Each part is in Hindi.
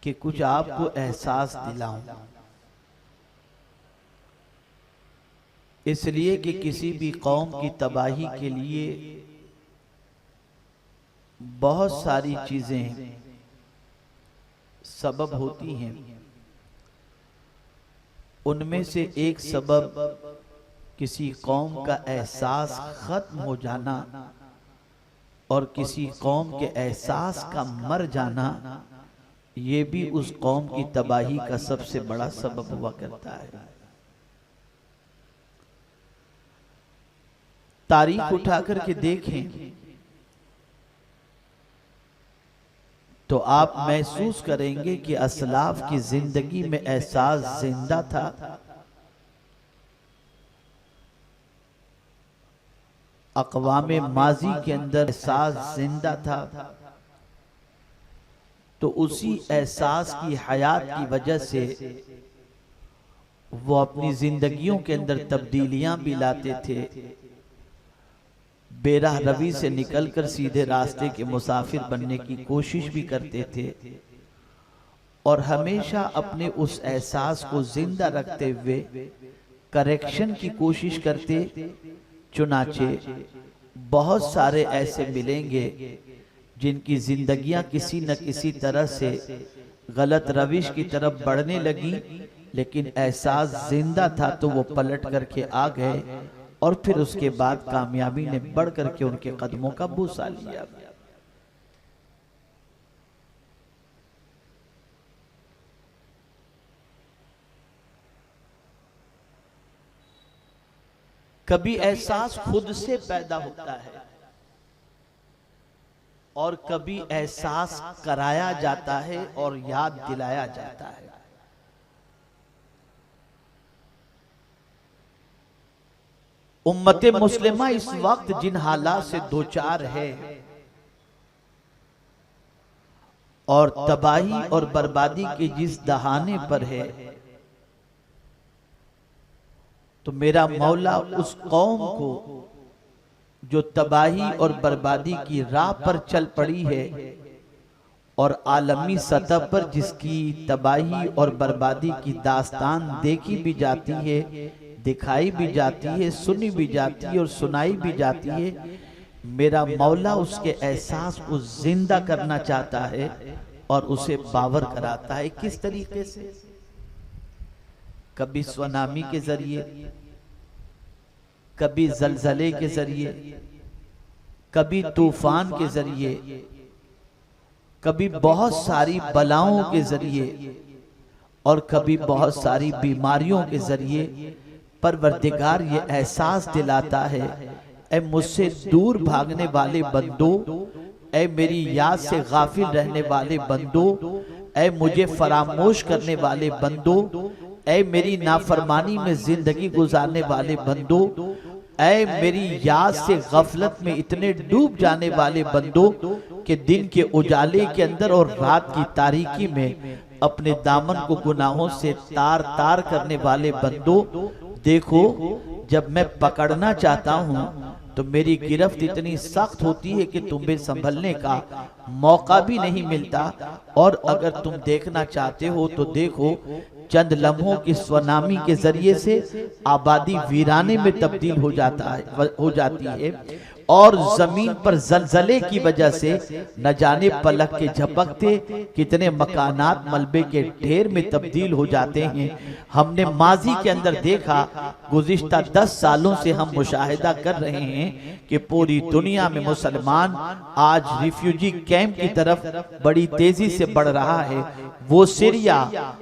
कि कुछ आपको एहसास दिलाऊं, इसलिए कि किसी भी कौम की तबाही के लिए बहुत सारी चीजें सबब होती हैं। उनमें से एक सबब किसी कौम का एहसास खत्म हो जाना और किसी कौम के एहसास का मर जाना, ये भी उस कौम की तबाही का सबसे बड़ा सबब हुआ करता है। तारीख उठा करके देखें तो आप महसूस करेंगे कि असलाफ की जिंदगी में एहसास जिंदा था। अक़वामे माजी के अंदर एहसास जिंदा था। तो उसी एहसास की हयात की वजह से वो अपनी जिंदगियों के अंदर तब्दीलियां भी लाते थे। बेराह रवी से निकलकर सीधे रास्ते के मुसाफिर बनने की कोशिश भी करते थे और हमेशा अपने उस एहसास को जिंदा रखते हुए करेक्शन की कोशिश करते। चुनाचे बहुत सारे ऐसे मिलेंगे जिनकी जिंदगियां किसी न किसी तरह से गलत रविश की तरफ बढ़ने लगी, लेकिन एहसास जिंदा था तो वो पलट करके आ गए और फिर उसके बाद कामयाबी ने बढ़ करके उनके कदमों का बूसा लिया। कभी एहसास खुद से पैदा होता है और कभी एहसास कराया जाता है और याद दिलाया जाता है। उम्मते मुस्लिमा इस वक्त जिन हालात से दो चार है और तबाही और बर्बादी के जिस दहाने पर है, तो मेरा मौला उस कौम को जो तबाही और बर्बादी की राह पर चल पड़ी है और आलमी सतह पर जिसकी तबाही और बर्बादी की दास्तान देखी भी जाती है, दिखाई भी जाती है, सुनी भी जाती है और सुनाई भी जाती है, मेरा मौला उसके एहसास को जिंदा करना चाहता है और उसे बावर कराता है। किस तरीके से? कभी सुनामी के जरिए, कभी जलजले के जरिए, कभी तूफान के जरिए, कभी बहुत सारी बलाओं के जरिए और कभी बहुत सारी बीमारियों के जरिए परवरदिगार ये एहसास दिलाता है, ऐ मुझसे दूर भागने वाले बंदो, ऐ मेरी याद से गाफिल रहने वाले बंदो, ऐ मुझे फरामोश करने वाले बंदो, ऐ मेरी नाफरमानी में जिंदगी गुजारने वाले बंदो, ऐ मेरी याद से गफलत में इतने डूब जाने वाले बंदो कि दिन के उजाले के अंदर और रात की तारीकी में अपने दामन को गुनाहों से तार तार करने वाले बंदो, देखो जब मैं पकड़ना चाहता हूं तो मेरी गिरफ्त इतनी सख्त होती है कि तुम्हें संभलने का मौका भी नहीं मिलता, और अगर तुम देखना चाहते हो तो देखो चंद लम्हों की स्वनामी के जरिए से आबादी वीराने में तब्दील हो जाती है और जमीन पर जलजले की वजह से न जाने पलक के झपकते कितने मकानात मलबे के ढेर में तब्दील हो जाते हैं। हमने माजी के अंदर देखा, गुज़िश्ता 10 सालों से हम मुशाहिदा कर रहे हैं कि पूरी दुनिया में मुसलमान आज रिफ्यूजी कैंप की तरफ बड़ी तेजी से बढ़ रहा है। वो सीरिया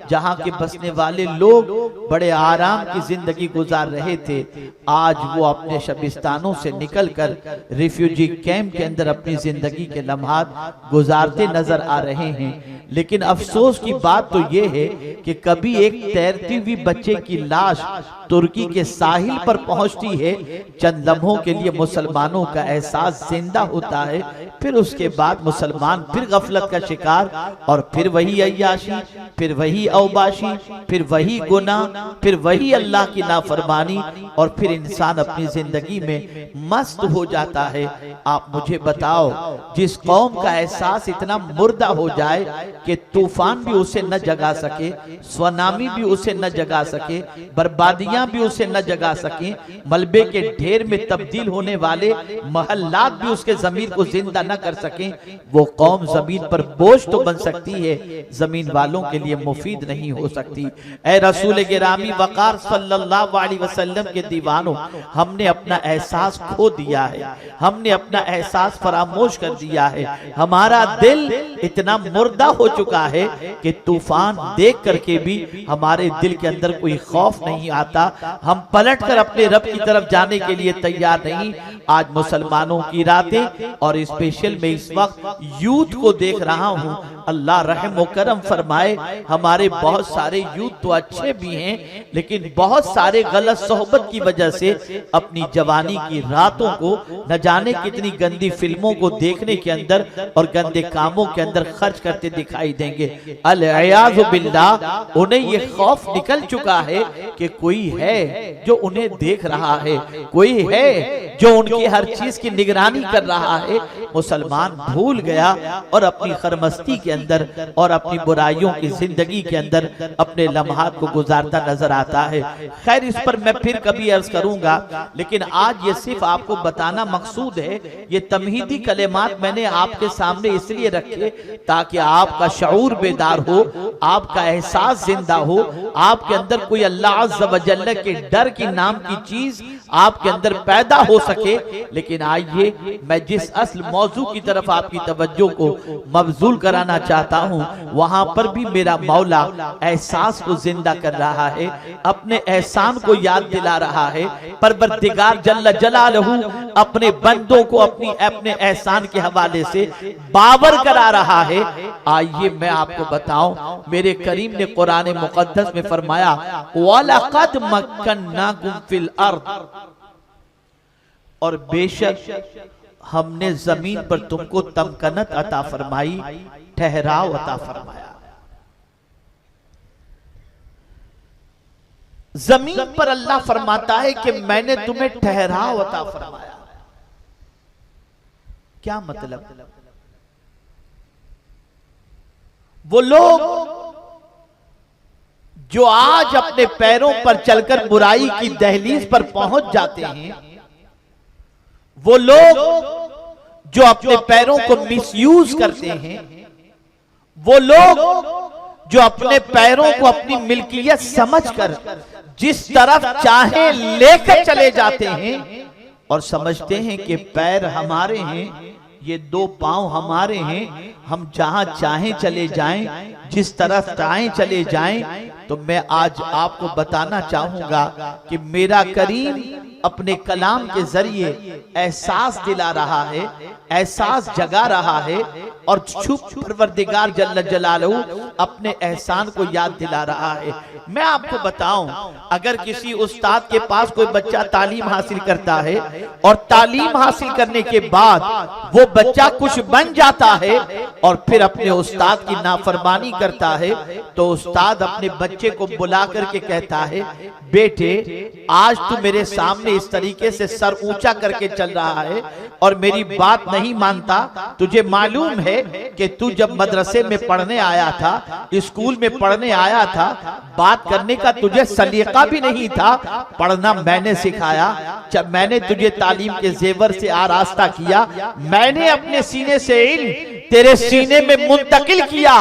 जहां के बसने वाले लोग बड़े आराम की जिंदगी गुजार रहे थे, आज वो अपने शबिस्तानों से निकलकर रिफ्यूजी कैंप के अंदर अपनी जिंदगी के लम्हात गुजारते नजर आ रहे हैं। लेकिन अफसोस की बात तो ये है कि कभी एक तैरती हुई बच्चे की लाश तुर्की के साहिल पर पहुंचती है, चंद लम्हों के लिए मुसलमानों का एहसास जिंदा होता है, फिर उसके बाद मुसलमान फिर गफलत का शिकार, और फिर वही अय्याशी, फिर वही औबाशी, फिर वही गुनाह, फिर वही अल्लाह की नाफरमानी, और फिर इंसान अपनी जिंदगी में मस्त हो जाता है। आप मुझे बताओ, जिस कौम का एहसास इतना मुर्दा हो जाए कि तूफान भी उसे न जगा सके, सुनामी भी उसे न जगा सके, बर्बादियां भी उसे न जगा सके, मलबे के ढेर में तब्दील होने वाले महल्लात भी उसके जमीन को जिंदा न कर सके, वो कौम जमीन पर बोझ तो बन सकती है, जमीन वालों के लिए मुफीद नहीं हो सकती। ऐ रसूल गिरामी वकार सल्लल्लाहु अलैहि वसल्लम के दीवानों, हमने अपना एहसास खो दिया है, हमने अपना एहसास फरामोश कर दिया है। हमारा दिल इतना मुर्दा हो चुका है कि तूफान देख करके भी हमारे दिल के अंदर कोई खौफ नहीं आता, हम पलट कर अपने रब की तरफ जाने के लिए तैयार नहीं। आज मुसलमानों की रातें, और स्पेशल में इस वक्त यूथ को देख रहा हूं, अल्लाह रहम व करम फरमाए, हमारे बहुत सारे यूथ तो अच्छे भी हैं, लेकिन बहुत सारे गलत सोहबत की वजह से अपनी जवानी की रातों को न जाने कितनी गंदी फिल्मों को देखने के अंदर और गंदे कामों के अंदर खर्च करते दिखाई देंगे। अल-इयाज़ु बिल्लाह, उन्हें ये खौफ निकल चुका है कि कोई है जो उन्हें देख रहा है, कोई है जो उनकी हर चीज की निगरानी कर रहा है। मुसलमान भूल गया और अपनी खरमस्ती के अंदर और अपनी बुराइयों की जिंदगी के अंदर अपने लम्हात को गुजारता नजर आता है। खैर, इस पर मैं फिर कभी अर्ज करूंगा, लेकिन आज ये सिर्फ आपको बताना मकसूद है। ये तमहीदी कलेमात मैंने आपके सामने इसलिए रखे ताकि आपका शऊर बेदार हो, आपका एहसास जिंदा हो, आपके अंदर कोई अल्लाह अज़्ज़ व जल्ल के डर की नाम की चीज आपके अंदर पैदा हो सके। लेकिन आइए, मैं जिस असल मौजू की तरफ आपकी तवज्जो को मबजूल कराना चाहता हूँ, वहां पर भी मेरा मौला एहसास को जिंदा कर रहा है, अपने एहसान को याद दिला रहा है। परवरदिगार जल्ल जलालहू अपने बंदों को अपने एहसान के हवाले से बावर करा रहा है। आइए मैं आपको बताऊं, मेरे करीम ने कुरान मुकद्दस में फरमाया, वलक़द मक्कन्नाकुम फिल अर्द, और बेशक हमने जमीन पर तुमको तमकनत अता फरमाई, ठहराव अता फरमाया। जमीन पर अल्लाह फरमाता है कि मैंने तुम्हें ठहराव अता फरमाया। क्या मतलब? वो लोग जो आज अपने पैरों पर चलकर बुराई की दहलीज पर पहुंच जाते हैं, वो लोग जो अपने पैरों को मिसयूज करते हैं, वो लोग जो अपने पैरों को अपनी मिल्कियत समझकर जिस तरफ चाहे लेकर चले जाते हैं और समझते हैं कि पैर हमारे हैं, ये दो पांव हमारे हैं, हम जहां चाहें चले जाएं, जिस तरफ चाहें चले जाएं। तो मैं आज आपको बताना चाहूंगा कि मेरा करीम अपने कलाम के जरिए एहसास दिला रहा है, एहसास जगा रहा है, और छुप परवरदिगार जल्ल जलालहू अपने एहसान को याद दिला रहा है। मैं आपको बताऊं, अगर किसी उस्ताद के पास कोई बच्चा तालीम हासिल करता है और तालीम हासिल करने के बाद वो बच्चा कुछ बन जाता है और फिर अपने उस्ताद की नाफरमानी करता है, तो उस्ताद अपने बच्चे को बुला करके कहता है, बेटे आज तू मेरे सामने इस तरीके से सर ऊंचा करके चल रहा है और मेरी बात नहीं मानता। तुझे मालूम है कि तू जब मदरसे में पढ़ने आया था, स्कूल में पढ़ने आया था, बात करने का तुझे सलीका भी नहीं था, पढ़ना मैंने सिखाया, जब मैंने तुझे तालीम के जेवर से आरास्ता किया, मैंने अपने सीने से इल्म तेरे सीने में मुंतकिल किया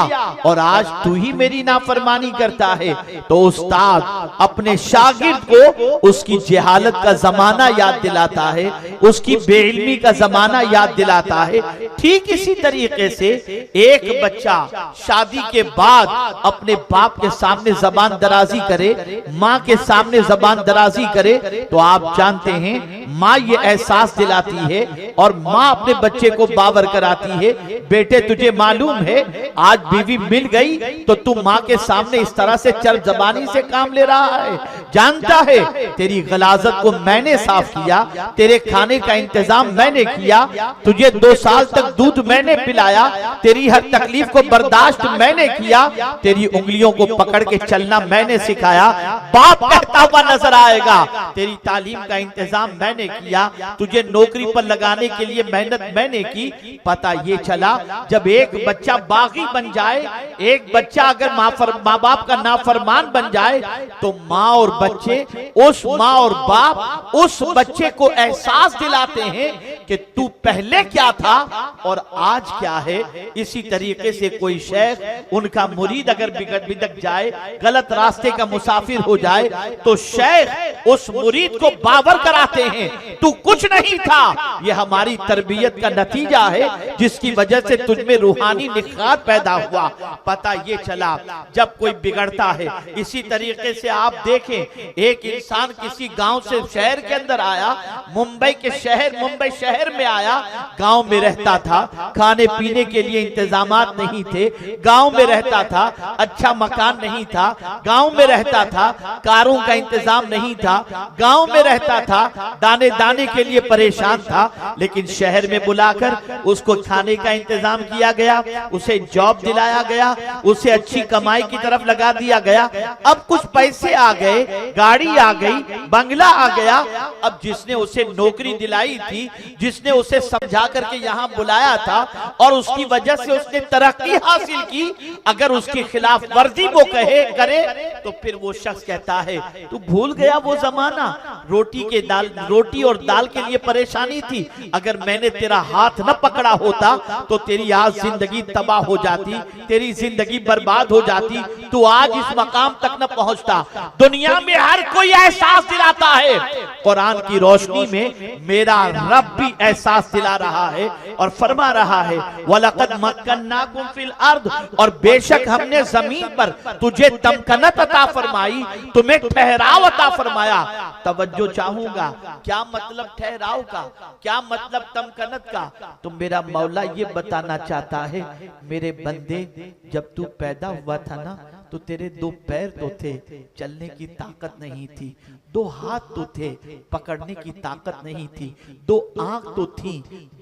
और आज तू ही मेरी नाफरमानी करता है। तो उस्ताद अपने शागिर्द को उसकी जहालत का जमाना याद दिलाता है, उसकी बेइल्मी का जमाना याद दिलाता है। ठीक इसी तरीके से एक बच्चा शादी के बाद अपने बाप के सामने जबान दराजी करे, माँ के सामने जबान दराजी करे, तो आप जानते हैं माँ ये एहसास दिलाती है और माँ अपने बच्चे को बावर कराती है, बेटे तुझे मालूम है आज बीवी मिल गई तो तू माँ के सामने इस तरह से चर जबानी से काम ले रहा है, जानता है तेरी गलाजत को मैंने साफ किया, तेरे खाने का इंतजाम मैंने किया, तुझे 2 साल तक दूध मैंने पिलाया, तेरी हर तकलीफ को बर्दाश्त मैंने किया, तेरी उंगलियों को पकड़ के चलना मैंने सिखाया, बाप कहता हुआ नजर आएगा, तेरी तालीम का इंतजाम मैंने किया, तुझे नौकरी पर लगाने के लिए मेहनत मैंने की। पता ये चला जब एक बच्चा बागी बन जाए, एक बच्चा अगर माँ बाप का नाफरमान बन जाए तो माँ और बच्चे, उस माँ और बाप उस बच्चे को एहसास दिलाते हैं कि तू पहले क्या था और आज क्या है। इसी तरीके से कोई शेख, उनका मुरीद अगर बिगड़ जाए, गलत रास्ते का मुसाफिर हो जाए तो शेख उस मुरीद को बावर कराते हैं तू कुछ नहीं था, यह हमारी तरबियत का नतीजा है जिसकी वजह से तुझमें रूहानी निखार पैदा हुआ। पता ये चला जब कोई बिगड़ता है। इसी तरीके से आप देखें, एक इंसान किसी गांव से शहर के अंदर आया, मुंबई शहर में आया, गांव में रहता था, खाने पीने के लिए इंतजामात नहीं थे, गांव में रहता था, अच्छा मकान नहीं था, गांव में रहता था, कारों का इंतजाम नहीं था, गांव में रहता था, दाने दाने के लिए परेशान था, लेकिन शहर में बुलाकर उसको खाने का इंतजाम किया गया, उसे जॉब दिलाया गया, उसे अच्छी कमाई की तरफ लगा दिया गया। अब कुछ पैसे आ गए, गाड़ी आ गई, बंगला आ गया। अब जिसने उसे नौकरी दिलाई थी, जिसने उसे समझा करके यहाँ बुलाया था और उसकी वजह से उसने तरक्की हासिल की, अगर उसके खिलाफ वर्जी वो करे तो फिर वो शख्स कहता है तू भूल गया वो जमाना, रोटी और दाल के लिए परेशानी थी, अगर मैंने तेरा हाथ न पकड़ा होता तो तेरी आज जिंदगी तबाह हो जाती, तेरी जिंदगी बर्बाद हो जाती, तू आज इस मकाम तक न पहुंचता। दुनिया में हर कोई एहसास दिलाता है, कुरान की रोशनी में मेरा रब भी एहसास दिला रहा है और फरमा रहा है वलक़द मक्कन्नाकुम फिल अर्द, और बेशक हमने जमीन पर तुझे तमकनत अता फरमाई, तुम्हें ठहराव अता फरमाया। तवज्जो चाहूंगा, क्या मतलब ठहराव का, क्या मतलब तमकनत का? तो मेरा मौला ये बताना चाहता है, मेरे बंदे जब तू पैदा हुआ था ना तो तेरे 2 पैर तो थे, चलने की ताकत नहीं थी, 2 हाथ तो थे, पकड़ने की ताकत नहीं थी, 2 आंख तो थी,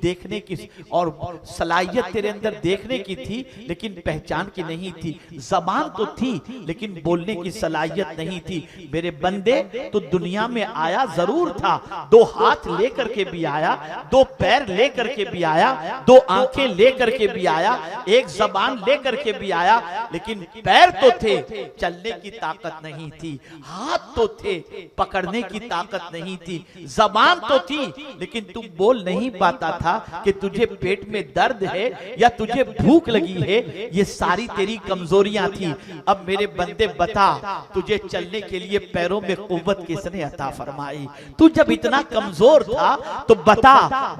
देखने की और सलाहियत तेरे अंदर देखने की थी लेकिन पहचान की नहीं थी, जबान तो थी लेकिन बोलने की सलाहियत नहीं थी। मेरे बंदे तो दुनिया में आया जरूर था, 2 हाथ लेकर के भी आया, 2 पैर लेकर के भी आया, 2 आंखें लेकर के भी आया, 1 जबान लेकर के भी आया, लेकिन पैर तो थे, चलने की ताकत नहीं थी, हाथ तो थे, पकड़ने की ताकत नहीं थी, जबान तो थी लेकिन तू बोल नहीं पाता था कि तुझे पेट में दर्द है या तुझे भूख लगी है, ये सारी तेरी कमजोरियां थी। अब मेरे बंदे बता, तुझे चलने के लिए पैरों में कुव्वत किसने अता फरमाई? तू जब इतना कमजोर था तो बता,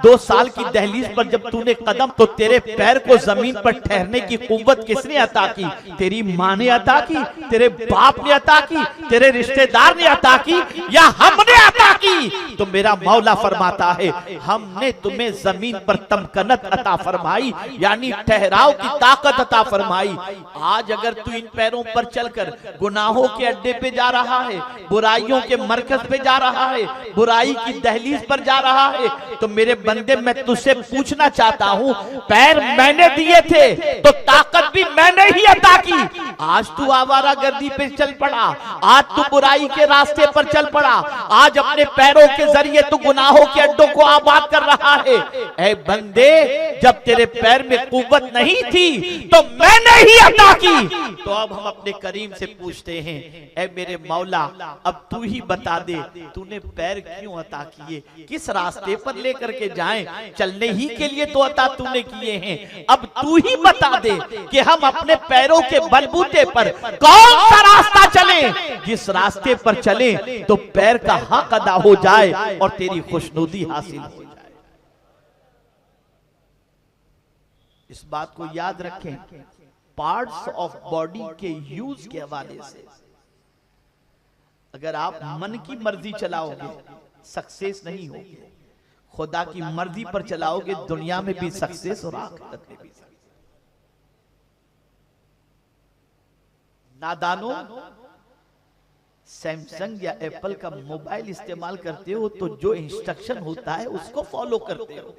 2 साल की दहलीज पर जब तूने कदम, तो तेरे पैर को जमीन पर ठहरने की कुव्वत किसने अता की? तेरी माँ ने अता की, तेरे बाप ने अता की, तेरे रिश्तेदार ने अता की, या हमने अता की? तो मेरा मौला फरमाता है हमने तुम्हें जमीन पर तमकनत अता फरमाई, यानी ठहराव की ताकत अता फरमाई। आज अगर तू इन पैरों पर चलकर गुनाहों के अड्डे पे जा रहा है, बुराइयों के मरकज पे जा रहा है, बुराई की दहलीज पर जा रहा है, तो मेरे बंदे मैं तुझसे पूछना चाहता हूँ, पैर मैंने दिए थे तो ताकत भी मैंने ही अता की। आज तू आवारागर्दी पे चल पड़ा, आज तू बुराई के रास्ते पर चल पड़ा, आज अपने पैरों के जरिए तू गुनाहों के अड्डों को आबाद कर रहा है। ऐ बंदे, जब तेरे पैर में कुव्वत नहीं थी तो मैंने ही अता की। तो अब हम अपने करीम से पूछते हैं, ऐ मेरे मौला अब तू ही बता दे, तूने पैर क्यों अता किए? किस रास्ते पर लेकर के जाएं? चलने ही के लिए तो अता तूने किए हैं, अब तू ही बता दे कि हम अपने पैरों के बलबूते पर कौन सा रास्ता चले, जिस रास्ते पर चले तो पैर का हक अदा हो जाए और तेरी खुशनुदी हासिल हो जाए। इस बात को याद रखें, पार्ट्स ऑफ बॉडी के यूज के हवाले से अगर आप मन की मर्जी चलाओगे सक्सेस नहीं होगी। खुदा की मर्जी पर चलाओगे दुनिया में भी सक्सेस और आखिरत में भी सक्सेस। नादानो, सैमसंग या एप्पल का मोबाइल इस्तेमाल करते हो तो जो इंस्ट्रक्शन होता है उसको फॉलो करते हो,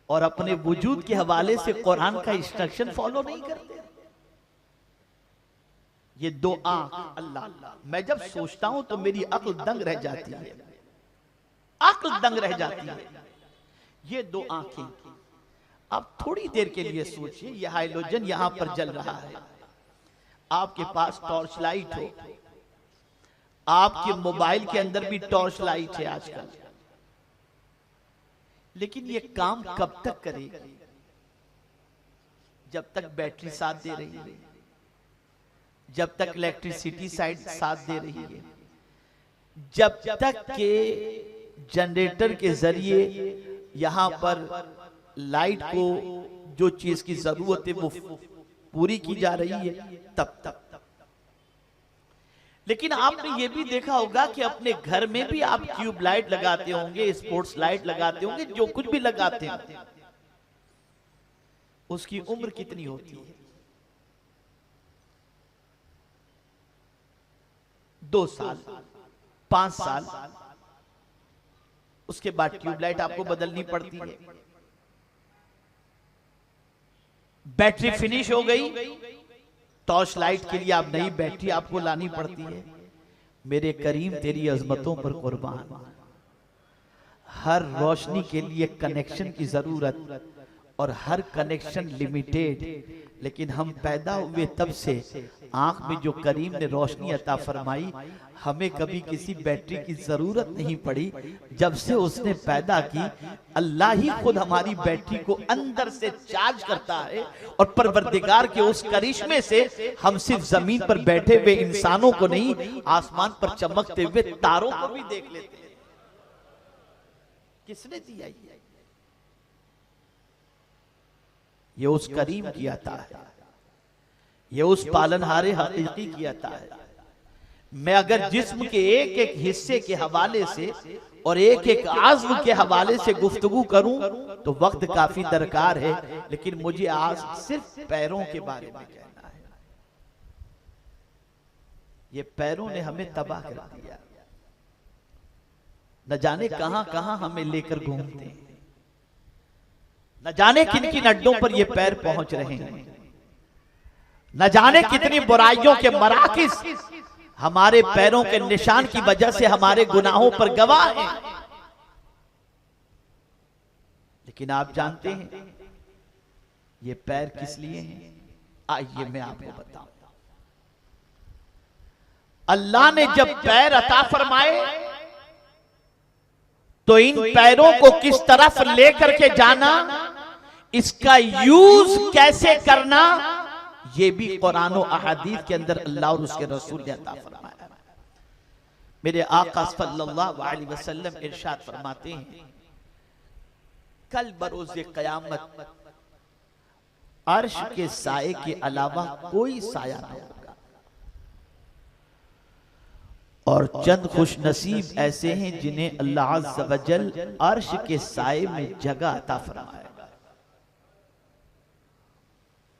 और अपने वजूद के हवाले से कुरान का इंस्ट्रक्शन फॉलो नहीं करते। ये दो आंख, अल्लाह, मैं जब सोचता हूं तो मेरी अक्ल दंग रह जाती है, अक्ल दंग रह जाती है। ये दो आंखें, आप थोड़ी देर के लिए सोचिए, यह हाइड्रोजन यहां पर जल रहा है, आपके पास टॉर्च लाइट हो, आपके मोबाइल के अंदर भी टॉर्च लाइट है आजकल, लेकिन ये काम कब तक करेगी? जब तक बैटरी साथ दे रही है, जब तक इलेक्ट्रिसिटी साथ दे रही है, जब तक के जनरेटर के जरिए यहां पर लाइट को जो चीज की जरूरत है वो पूरी की जा रही है, तब तक। लेकिन आपने ये भी देखा होगा कि अपने घर में भी आप ट्यूब लाइट लगाते होंगे, स्पोर्ट्स लाइट लगाते होंगे, जो कुछ भी लगाते हैं, उसकी उम्र कितनी होती है? 2 साल, 5 साल, उसके बाद ट्यूबलाइट आपको बदलनी पड़ती है। बैटरी फिनिश हो गई, टॉर्च लाइट के लिए आप नई बैटरी आपको लानी पड़ती है। मेरे करीम तेरी अजमतों पर कुर्बान, हर रोशनी के लिए कनेक्शन की जरूरत, और हर कनेक्शन लिमिटेड, लेकिन हम पैदा हुए तब से आंख में जो करीम ने रोशनी अता फरमाई, हमें कभी किसी बैटरी की जरूरत नहीं पड़ी। जब से उसने पैदा की, अल्लाह ही खुद हमारी बैटरी को अंदर से चार्ज करता है, और परवरदिगार के उस करिश्मे से हम सिर्फ जमीन पर बैठे हुए इंसानों को नहीं, आसमान पर चमकते हुए तारों को भी देख लेते हैं। किसने दिया ये? उस करीम की अता है, ये उस पालनहारे हकीकी की अता है। मैं अगर जिस्म के एक एक हिस्से के हवाले से और एक एक आज़्म के हवाले से गुफ्तगू करूं तो वक्त काफी दरकार है, लेकिन मुझे आज सिर्फ पैरों के बारे में कहना है। ये पैरों ने हमें तबाह कर दिया, न जाने कहां कहां हमें लेकर घूमते हैं, न जाने किन किन अड्डों पर ये पैर पहुंच रहे हैं, न जाने कितनी बुराइयों के मराकिज हमारे पैरों के निशान की वजह से हमारे गुनाहों पर गवाह हैं। लेकिन आप जानते हैं ये पैर किस लिए हैं? आइए मैं आपको बताऊं। अल्लाह ने जब पैर अता फरमाए तो इन पैरों को किस तरफ लेकर के जाना, इसका यूज कैसे करना, ये भी कुरान और अहादीस के अंदर अल्लाह और उसके रसूल ने अता फरमाया। मेरे आका सल्लल्लाहु अलैहि वसल्लम इरशाद फरमाते हैं, कल बरोज़े क़यामत अर्श के साए के अलावा कोई साया न होगा, और चंद खुश नसीब ऐसे हैं जिन्हें अल्लाह अज़्ज़ व जल अर्श के साए में जगह अता फरमाएगा।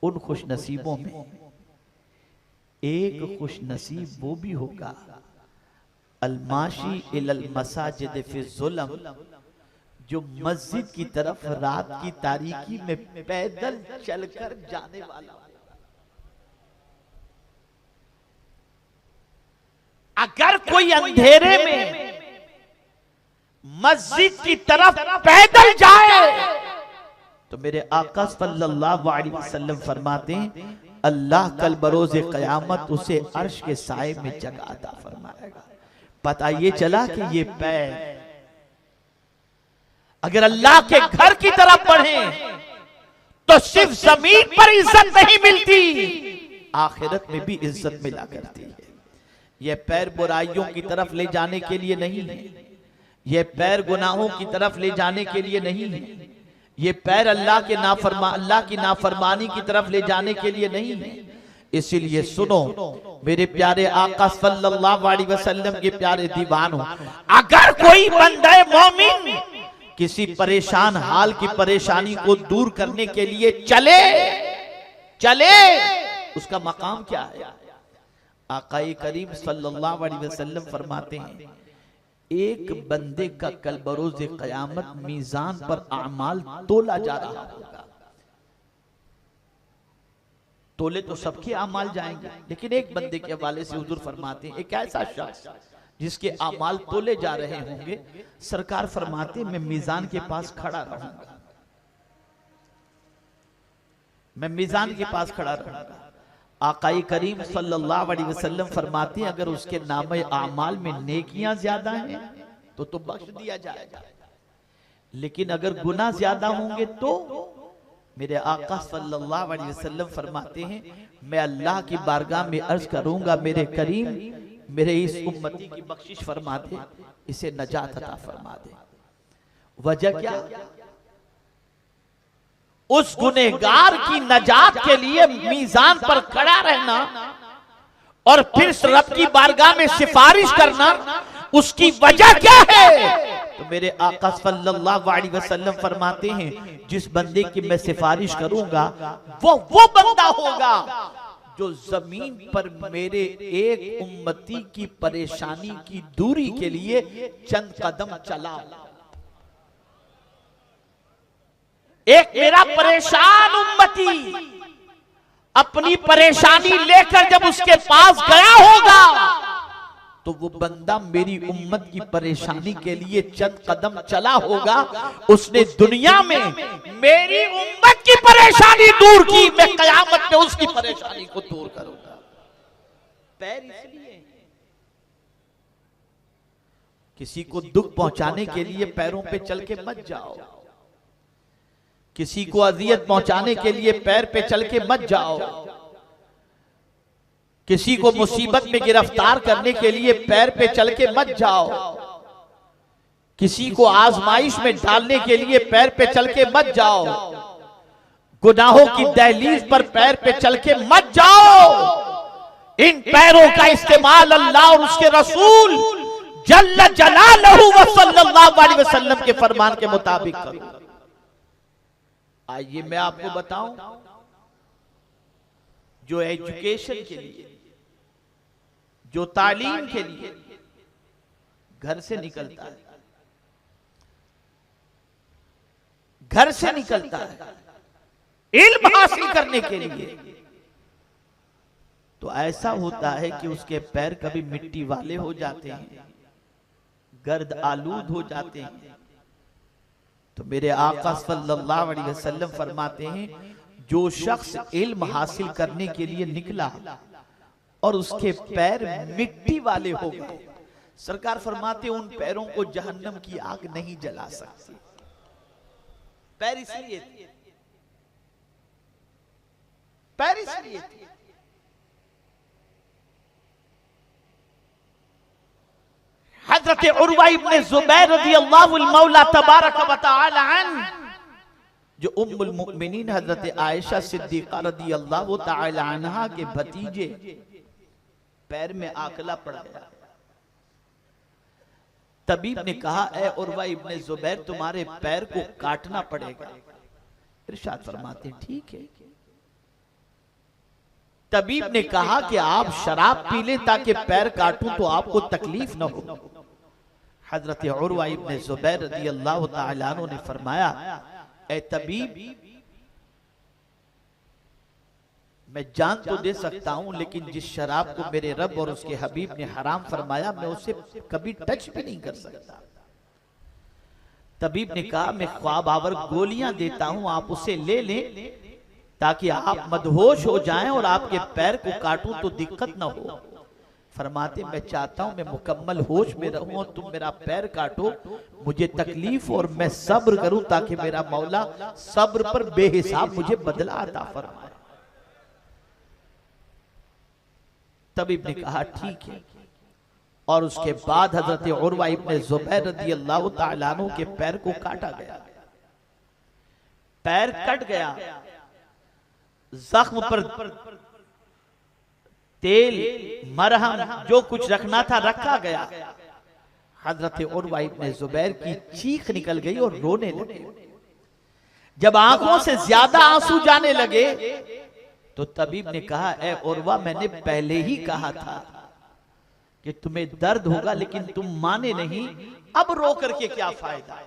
उन खुश नसीबों में एक खुश नसीब वो भी होगा, अलमाशी इलल मसाजिद फी ज़ुलम, जो मस्जिद की तरफ रात की तारीकी में पैदल चलकर जाने वाला। अगर कोई अंधेरे में मस्जिद की तरफ पैदल जाए तो मेरे आका सल्लल्लाहु अलैहि वसल्लम फरमाते हैं, अल्लाह कल बरोज़े क़यामत उसे अर्श के साए में जगह अता फरमाएगा। पता ये चला कि ये पैर अगर अल्लाह के घर की तरफ बढ़े तो सिर्फ जमीन पर इज्जत नहीं मिलती, आखिरत में भी इज्जत मिला करती है। यह पैर बुराइयों की तरफ ले जाने के लिए नहीं है, यह पैर गुनाहों की तरफ ले जाने के लिए नहीं है, ये पैर अल्लाह की नाफरमानी की तरफ ले जाने के लिए नहीं है, इसीलिए सुनो मेरे प्यारे आका सल्लल्लाहु अलैहि वसल्लम के प्यारे दीवानों, अगर कोई बंदा मोमिन किसी परेशान हाल की परेशानी को दूर करने के लिए चले उसका मकाम क्या है? आकाए करीम सल्लल्लाहु अलैहि वसल्लम फरमाते हैं, एक बंदे का कल बरोज़े क़यामत मीज़ान पर अमाल तोला जा रहा होगा। तोले तो सबके अमाल जाएंगे, लेकिन एक बंदे के हवाले से हुजूर फरमाते हैं, एक ऐसा शख्स जिसके अमाल तोले जा रहे होंगे, सरकार फरमाते मैं मीज़ान के पास खड़ा रहूंगा, मैं मीज़ान के पास खड़ा रहूंगा। आकाई करीम सल्लल्लाहु अलैहि वसल्लम फरमाते हैं, अगर उसके नामे आमाल में नेकियां ज्यादा हैं तो बख्श दिया जाएगा, लेकिन अगर गुनाह ज्यादा होंगे तो मेरे आका सल्लल्लाहु अलैहि वसल्लम फरमाते हैं, मैं अल्लाह की बारगाह में अर्ज करूंगा, मेरे करीम मेरे इस उम्मती की बख्शिश फरमा दे, इसे नजात अता फरमा दे। वजह क्या? उस गुनहगार की नजात के लिए मीज़ान पर खड़ा रहना और फिर रब की बारगाह में सिफारिश करना, उसकी वजह क्या है? तो मेरे आका सल्लल्लाहु अलैहि वसल्लम फरमाते हैं, जिस बंदे की मैं सिफारिश करूंगा वो बंदा होगा जो जमीन पर मेरे एक उम्मती की परेशानी की दूरी के लिए चंद कदम चला। एक मेरा परेशान उम्मती अपनी परेशानी लेकर जब उसके पास गया होगा तो वो बंदा मेरी उम्मत की परेशानी के लिए चंद कदम चला होगा, उसने दुनिया में मेरी उम्मत की परेशानी दूर की, मैं कयामत में उसकी परेशानी को दूर करूंगा। पैर इसलिए किसी को दुख पहुंचाने के लिए पैरों पे चल के मत जाओ, किसी को अजियत पहुंचाने के लिए पैर पे चल के मत जाओ, किसी को मुसीबत में गिरफ्तार करने के लिए पैर पे चल के मत जाओ, किसी को आजमाइश में डालने के लिए पैर पे चल के मत जाओ, गुनाहों की दहलीज पर पैर पे चल के मत जाओ। इन पैरों का इस्तेमाल अल्लाह और उसके रसूल जल्ल जलालहू व सल्लल्लाहु अलैहि वसल्लम के फरमान के मुताबिक करो। आइए मैं आपको बताऊं, जो एजुकेशन के लिए, जो तालीम के लिए घर से निकलता है, घर से निकलता है इल्म हासिल करने के लिए, तो ऐसा होता है कि उसके पैर कभी मिट्टी वाले हो जाते हैं, गर्द आलूद हो जाते हैं। तो मेरे आका सल्लल्लाहु अलैहि वसल्लम फरमाते हैं, जो शख्स इल्म हासिल करने के लिए निकला और उसके पैर मिट्टी वाले हो गए, सरकार फरमाते उन पैरों को जहन्नम की आग नहीं जला सकती। पैर इसलिए थे, पैर इसलिए थे। हजरत उर्वा इब्ने जुबैर रज़ियल्लाहु मौला तबारक व तआला अन्हु, जो उम्मुल मुमिनीन हजरत आयशा सिद्दीक़ा रज़ियल्लाहु तआला अन्हा के भतीजे, पैर में आकला पड़ गया। तबीब ने कहा, ए उर्वा इब्ने जुबैर, तुम्हारे पैर को काटना पड़ेगा। इरशाद फरमाते ठीक है। तबीब ने कहा कि आप शराब पी लें ताकि पैर काटूं तो आपको तकलीफ न हो। हजरत उर्वा इब्ने जुबैर रज़ियल्लाहु तआला अन्हु ने फरमाया, ए तबीब, मैं जान तो दे सकता हूं, लेकिन जिस शराब को मेरे रब और उसके हबीब ने हराम फरमाया, मैं उसे कभी टच भी नहीं कर सकता। तबीब ने कहा, मैं ख्वाब आवर गोलियां देता हूं, आप उसे ले लें ताकि आप मदहोश हो जाएं और आपके पैर को काटूं तो दिक्कत ना हो। फरमाते, मैं चाहता हूं मैं मुकम्मल होश में रहूं और तुम मेरा पैर काटो, मुझे तकलीफ और मैं सब्र करूं ताकि मेरा मौला सब्र पर बेहिसाब मुझे बदला अता फरमाए। तबीब ने कहा ठीक है। और उसके बाद हजरत उर्वा इब्ने जुबैर रज़ियल्लाहु तआला अन्हु के पैर को काटा गया, पैर कट गया, जख्म पर तेल, मरहम, जो कुछ रखना था रखा गया। हजरत उर्वा इब्ने जुबैर की चीख निकल गई और रोने लगे। जब आंखों से ज्यादा आंसू जाने लगे तो तबीब ने कहा, ए उर्वा, मैंने पहले ही कहा था कि तुम्हें दर्द होगा, लेकिन तुम माने नहीं, अब रो करके क्या फायदा।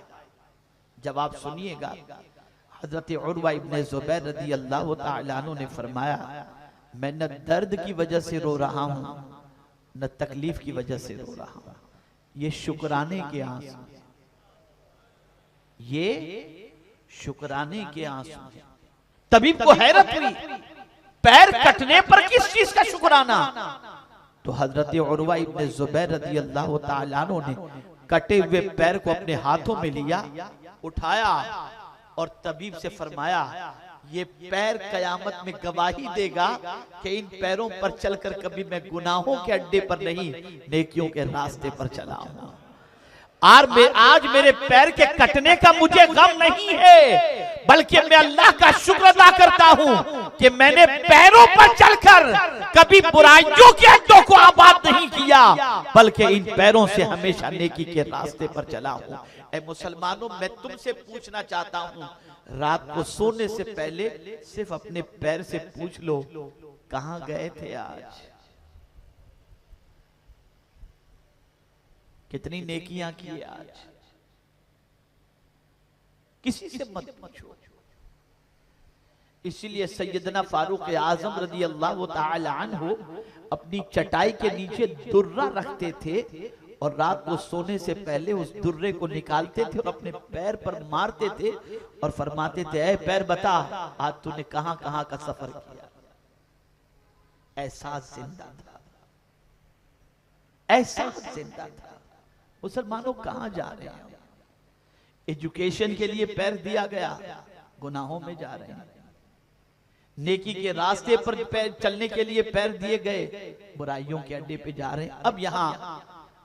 जवाब सुनिएगा। हजरत उर्वा इब्ने जुबैर रदी अल्लाह तआला अन्हु ने फरमाया, मैं न दर्द की वजह से रो रहा हूं, न तकलीफ की वजह से रो रहा हूं। ये शुक्राने के आंसू, ये शुक्राने के आंसू। तबीब को हैरत हुई, पैर कटने पर किस चीज का शुक्राना। तो हजरत उर्वा इब्ने जुबैर रदी अल्लाह तआला अन्हु ने कटे हुए पैर को अपने हाथों में लिया, उठाया और तबीब से फरमाया, ये पैर कयामत में गवाही देगा कि इन पैरों पर चलकर कभी मैं गुनाहों के अड्डे पर नहीं, नेकियों के रास्ते पर चला हूं। आज मेरे पैर के कटने का मुझे गम नहीं है, बल्कि मैं अल्लाह का शुक्र अदा करता हूं कि मैंने पैरों पर चलकर कभी बुराइयों के अड्डों को आबाद नहीं किया, बल्कि इन पैरों से हमेशा नेकी के रास्ते पर चला हूं। ऐ मुसलमानों, मैं तुमसे पूछना चाहता हूं, रात को सोने से पहले सिर्फ अपने पैर से पूछ लो, कहां गए थे आज, कितनी नेकियां की आज। किसी से मत पूछो। इसीलिए सैयदना फारूक आजम रदी अल्लाह तआला अन्हु अपनी चटाई के नीचे दुर्रा रखते थे और रात को सोने से पहले उस दुर्रे को निकालते थे और अपने पैर पर मारते थे और फरमाते थे, ऐ पैर बता, आज तूने कहां कहां का सफर किया। एहसास जिंदा था, एहसास जिंदा था। मुसलमानों कहां जा रहे हैं? एजुकेशन के लिए पैर दिया गया, गुनाहों में जा रहे हैं। नेकी के रास्ते पर पैर चलने के लिए पैर दिए गए, बुराइयों के अड्डे पे जा रहे हैं। अब यहां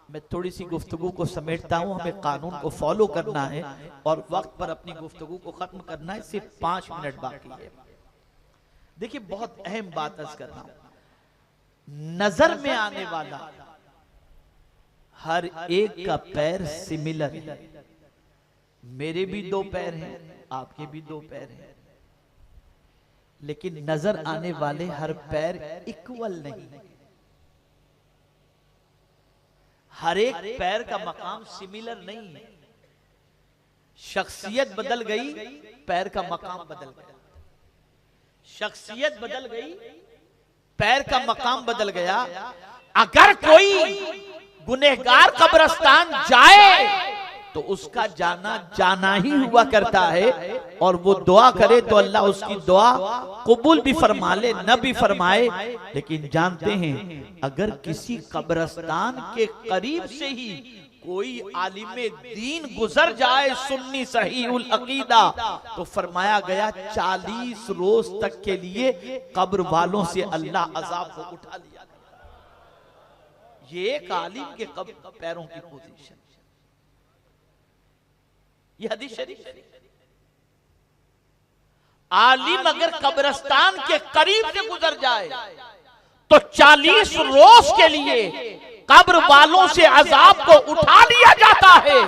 मैं थोड़ी सी गुफ्तगू को समेटता हूं। हमें कानून को फॉलो करना है और वक्त पर अपनी गुफ्तगू को खत्म करना है। सिर्फ 5 मिनट बाकी है। देखिए, बहुत अहम बात अर्ज कर रहा हूं। नजर में आने वाला हर एक का पैर सिमिलर है। मेरे भी 2 पैर हैं, आपके भी 2 पैर हैं, लेकिन नजर आने वाले हर पैर इक्वल नहीं। हर एक पैर का मकाम सिमिलर नहीं है। शख्सियत बदल गई, पैर का मकाम बदल गया। शख्सियत बदल गई, पैर का मकाम बदल गया। अगर कोई गुनहगार कब्रिस्तान जाए तो उसका जाना जाना ही हुआ करता है, और वो दुआ करे तो अल्लाह उसकी दुआ कबूल भी फरमा ले, न भी फरमाए। लेकिन जानते हैं, अगर किसी कब्रिस्तान के करीब से ही कोई आलिमे दीन गुजर जाए, सुन्नी सहीहुल अकीदा, तो फरमाया गया 40 रोज तक के लिए कब्र वालों से अल्लाह अजाब को उठा लिया। ये एक आलिम के पैरों की पोजीशन, ये हदीस शरीफ है। आलिम अगर कब्रिस्तान के करीब से गुजर जाए तो 40 रोज के लिए कब्र वालों से अजाब को उठा लिया जाता है।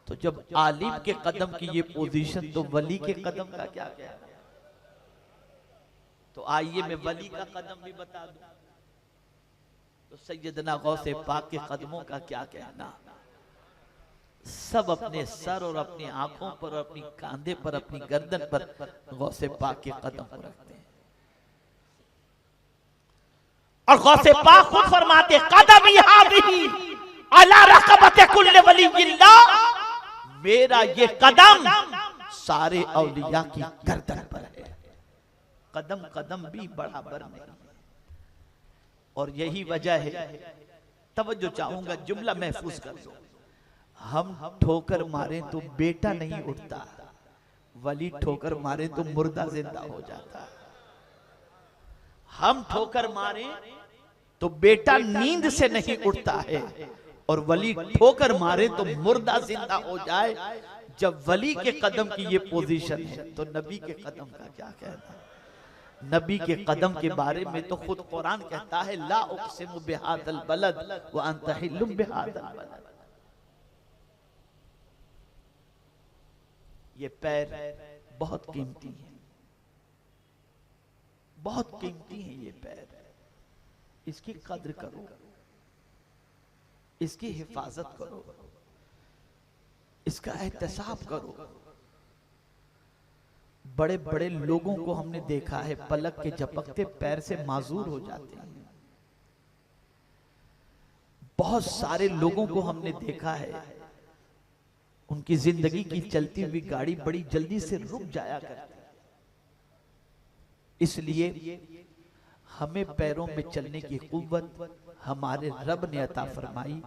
तो जब आलिम के कदम की ये पोजीशन, तो वली के कदम का क्या कहना? तो आइए मैं वली का कदम भी बता दूं। तो सैयदना गौसे पाक के कदमों का क्या कहना। सब अपने सर और अपनी आंखों पर और अपनी कांधे पर, अपनी गर्दन पर गौसे पाक के कदम को रखते हैं। और गौसे पाक खुद फरमाते, कदमी हादिही अला रक़बति कुल्ली वलिय्यिल्लाह, मेरा ये कदम सारे औलिया की गर्दन पर है। कदम कदम भी बराबर नहीं। और यही वजह है, तवज्जो चाहूंगा, जुमला महफूज कर दो। हम ठोकर मारे तो बेटा नहीं उठता, वली ठोकर मारे तो मुर्दा जिंदा हो जाता। हम ठोकर मारे तो बेटा नींद से नहीं उठता है, और वली ठोकर मारे तो मुर्दा जिंदा हो जाए। जब वली के कदम की ये पोजीशन है, तो नबी के कदम का क्या कहना। नबी के कदम के बारे में तो खुद कुरान कहता है ला उक़सिमु बिहादल बलद व अंता हिल्लुम बिहादल बलद। ये पैर बहुत कीमती है, बहुत कीमती है ये पैर। इसकी कद्र करो, इसकी हिफाजत करो, इसका एहतसाब करो। बड़े बड़े लोगों को हमने देखा है पलक के झपकते पैर से माजूर हो जाते हैं। बहुत सारे लोगों को हमने देखा है उनकी जिंदगी की चलती हुई गाड़ी बड़ी जल्दी से रुक जाया करती है। इसलिए हमें पैरों में चलने की कुव्वत हमारे रब ने अता फरमाई,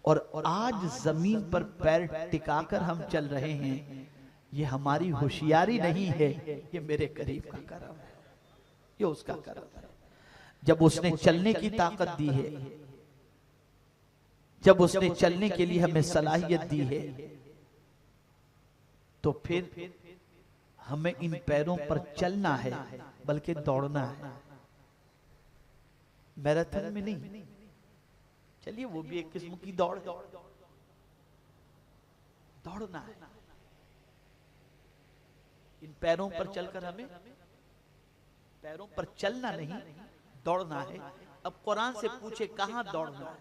और आज जमीन पर पैर टिकाकर हम चल रहे हैं। ये हमारी होशियारी नहीं है, ये मेरे करीब का करम है, ये उसका करम है। जब उसने चलने की ताकत दी है, जब उसने चलने के लिए हमें सलाहियत दी है, तो फिर हमें इन पैरों पर चलना है, बल्कि दौड़ना है। मैराथन में नहीं, चलिए वो भी एक किस्म की दौड़, दौड़ना है। इन पैरों पर चलकर हमें पैरों पर चलना नहीं, दौड़ना है। अब कुरान से पूछे कहां दौड़ना है?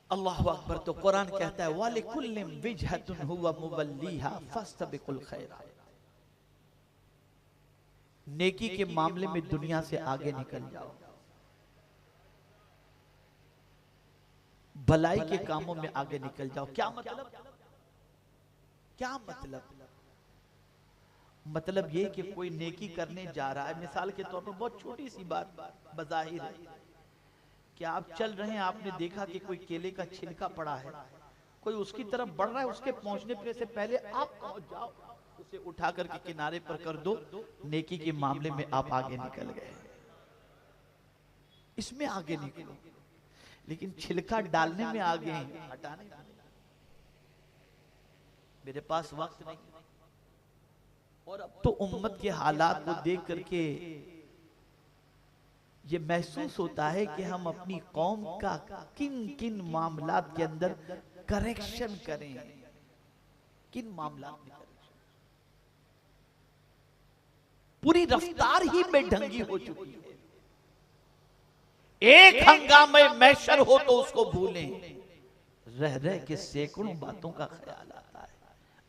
अल्लाह अकबर। तो कुरान कहता है वालिकुल्लिम विजहतुन हुवा मुवल्लीहा फस्तबिकुल खैरात। नेकी के मामले में दुनिया से आगे निकल जाओ, भलाई के कामों में आगे निकल जाओ। क्या मतलब? क्या मतलब? मतलब ये कि कोई नेकी करने जा रहा है, मिसाल के तौर पर बहुत छोटी सी बात बज़ाहिर है कि आप चल रहे हैं, आपने देखा कि कोई केले का छिलका पड़ा है, कोई उसकी तरफ बढ़ रहा है, उसके पहुंचने से पहले आप पहुंच जाओ, उसे उठा करके किनारे पर कर दो। नेकी के मामले में आप आगे निकल गए, इसमें आगे निकलो। लेकिन छिलका डालने में आगे हैं, हटाने में मेरे पास वक्त नहीं। और अब तो उम्मत के हालात को देख करके ये महसूस होता है कि हम अपनी कौम का किन किन मामलात के अंदर करेक्शन करें, किन मामलात में करेक्शन। पूरी रफ्तार ही बेढंगी हो चुकी है। एक हंगामे महशर हो तो उसको भूलें, रह रह के सैकड़ों बातों का ख्याल आता है।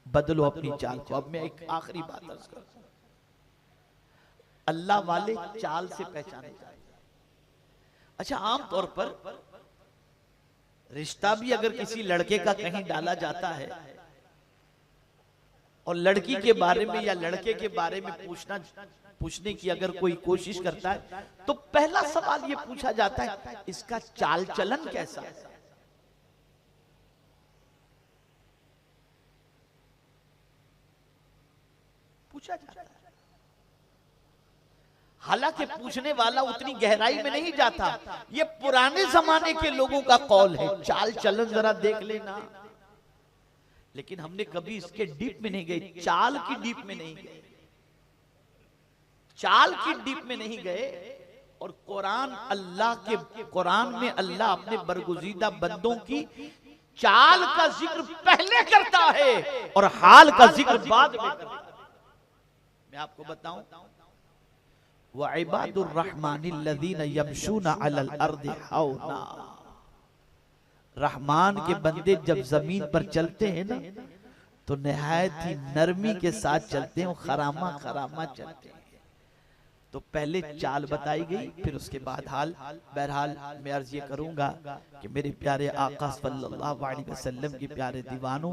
बदलो अपनी चाल को। अब मैं एक आखिरी बात अर्ज करता हूं, अल्लाह वाले चाल से पहचाने जाते हैं। अच्छा, आमतौर पर रिश्ता भी अगर किसी लड़के का कहीं डाला जाता है और लड़की के बारे में या लड़के के बारे में पूछने की अगर कोई कोशिश करता है, तो पहला सवाल ये पूछा जाता है इसका चाल चलन कैसा है। पूछा जाता है। हालांकि पूछने वाला उतनी गहराई में नहीं जाता। ये पुराने जमाने के लोगों का कौल है, चाल चलन जरा देख लेना। लेकिन हमने कभी इसके डीप में नहीं गए, चाल की डीप में नहीं गए, चाल की डीप में नहीं गए। और कुरान में अल्लाह अपने बरगुजीदा बंदों की चाल का जिक्र पहले करता है और हाल का जिक्र बाद में करता है। मैं आपको बताऊं, व इबादुर रहमानिल्लज़ीना यमशूना अलल अर्दि हौना। रहमान के बंदे जब जमीन पर चलते हैं ना, तो निहायत ही नरमी के साथ चलते हैं, खरामा खरामा चलते हैं। तो पहले चाल बताई गई, फिर उसके बाद हाल। बहरहाल मैं अर्ज ये करूंगा कि मेरे प्यारे आका सल्लल्लाहु अलैहि वसल्लम के प्यारे दीवानों,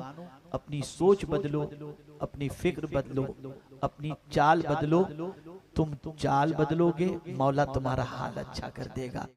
अपनी सोच बदलो, अपनी फिक्र बदलो, अपनी चाल बदलो। तुम चाल बदलोगे, मौला तुम्हारा हाल अच्छा कर देगा।